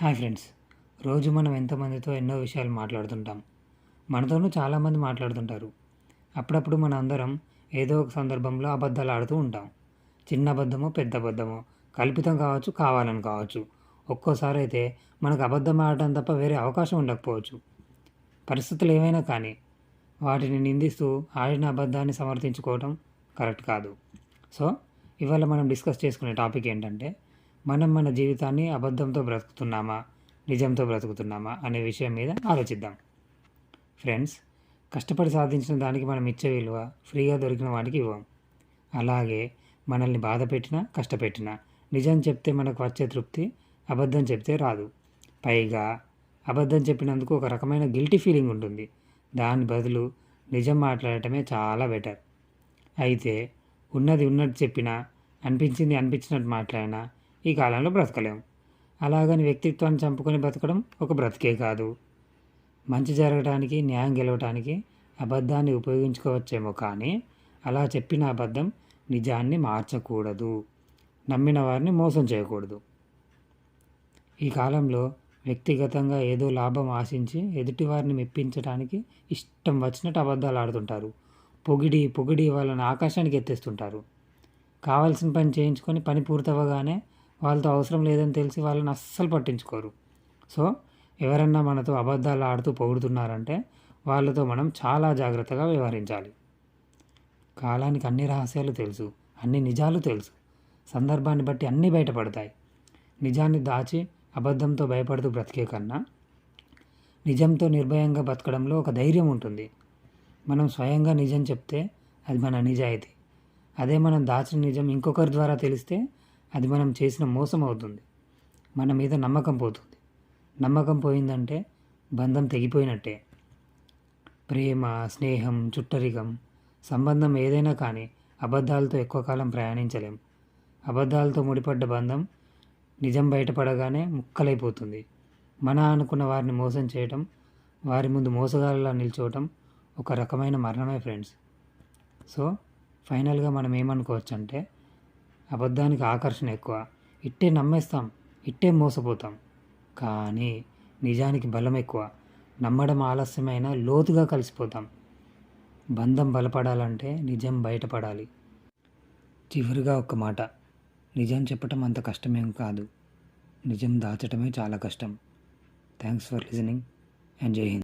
Hi friends. రోజు మనం ఎంతోమందితో ఎన్నో విషయాలు మాట్లాడుతుంటాం. మనతోనూ చాలామంది మాట్లాడుతుంటారు. అప్పుడప్పుడు మన అందరం ఏదో ఒక సందర్భంలో అబద్ధాలు ఆడుతూ ఉంటాం. చిన్న అబద్ధమో పెద్ద అబద్ధమో కల్పితం కావచ్చు, కావాలని కావచ్చు. ఒక్కోసారి అయితే మనకు అబద్ధం ఆడటం తప్ప వేరే అవకాశం ఉండకపోవచ్చు. పరిస్థితులు ఏమైనా కానీ వాటిని నిందిస్తూ ఆడిన అబద్ధాన్ని సమర్థించుకోవడం కరెక్ట్ కాదు. సో ఇవాళ మనం డిస్కస్ చేసుకునే టాపిక్ ఏంటంటే, మనం మన జీవితాన్ని అబద్ధంతో బ్రతుకుతున్నామా, నిజంతో బ్రతుకుతున్నామా అనే విషయం మీద ఆలోచిద్దాం. ఫ్రెండ్స్, కష్టపడి సాధించిన దానికి మనం ఇచ్చే విలువ ఫ్రీగా దొరికిన వాటికి ఇవ్వం. అలాగే మనల్ని బాధ పెట్టినా కష్టపెట్టినా నిజం చెప్తే మనకు వచ్చే తృప్తి అబద్ధం చెప్తే రాదు. పైగా అబద్ధం చెప్పినందుకు ఒక రకమైన గిల్టీ ఫీలింగ్ ఉంటుంది. దాని బదులు నిజం మాట్లాడటమే చాలా బెటర్. అయితే ఉన్నది ఉన్నట్టు చెప్పినా, అనిపించింది అనిపించినట్టు మాట్లాడినా ఈ కాలంలో బ్రతకలేము. అలాగని వ్యక్తిత్వాన్ని చంపుకొని బ్రతకడం ఒక బ్రతికే కాదు. మంచి జరగడానికి, న్యాయం గెలవటానికి అబద్ధాన్ని ఉపయోగించుకోవచ్చేమో, కానీ అలా చెప్పిన అబద్ధం నిజాన్ని మార్చకూడదు. నమ్మిన వారిని మోసం చేయకూడదు. ఈ కాలంలో వ్యక్తిగతంగా ఏదో లాభం ఆశించి ఎదుటివారిని మెప్పించడానికి ఇష్టం వచ్చినట్టు అబద్ధాలు ఆడుతుంటారు. పొగిడి పొగిడి వాళ్ళని ఆకాశానికి ఎత్తేస్తుంటారు. కావాల్సిన పని చేయించుకొని పని పూర్తవగానే వాళ్ళతో అవసరం లేదని తెలిసి వాళ్ళని అస్సలు పట్టించుకోరు. సో ఎవరన్నా మనతో అబద్ధాలు ఆడుతూ పొగుడుతున్నారంటే వాళ్ళతో మనం చాలా జాగ్రత్తగా వ్యవహరించాలి. కాలానికి అన్ని రహస్యాలు తెలుసు, అన్ని నిజాలు తెలుసు. సందర్భాన్ని బట్టి అన్నీ బయటపడతాయి. నిజాన్ని దాచి అబద్ధంతో భయపడుతూ బ్రతికే కన్నా నిజంతో నిర్భయంగా బతకడంలో ఒక ధైర్యం ఉంటుంది. మనం స్వయంగా నిజం చెప్తే అది మన నిజాయితీ. అదే మనం దాచిన నిజం ఇంకొకరి ద్వారా తెలిస్తే అది మనం చేసిన మోసం అవుతుంది. మన మీద నమ్మకం పోతుంది. నమ్మకం పోయిందంటే బంధం తెగిపోయినట్టే. ప్రేమ, స్నేహం, చుట్టరికం, సంబంధం ఏదైనా కానీ అబద్ధాలతో ఎక్కువ కాలం ప్రయాణించలేం. అబద్ధాలతో ముడిపడ్డ బంధం నిజం బయటపడగానే ముక్కలైపోతుంది. మన అనుకున్న వారిని మోసం చేయటం, వారి ముందు మోసగాళ్ళలా నిల్చోవటం ఒక రకమైన మరణమే ఫ్రెండ్స్. సో ఫైనల్గా మనం ఏమనుకోవచ్చు అంటే, అబద్ధానికి ఆకర్షణ ఎక్కువ, ఇట్టే నమ్మేస్తాం, ఇట్టే మోసపోతాం. కానీ నిజానికి బలం ఎక్కువ, నమ్మడం ఆలస్యమైన లోతుగా కలిసిపోతాం. బంధం బలపడాలంటే నిజం బయటపడాలి. చివరిగా ఒక్క మాట, నిజం చెప్పటం అంత కష్టమేం కాదు, నిజం దాచటమే చాలా కష్టం. థ్యాంక్స్ ఫర్ లిజనింగ్ అండ్ జై హింద్.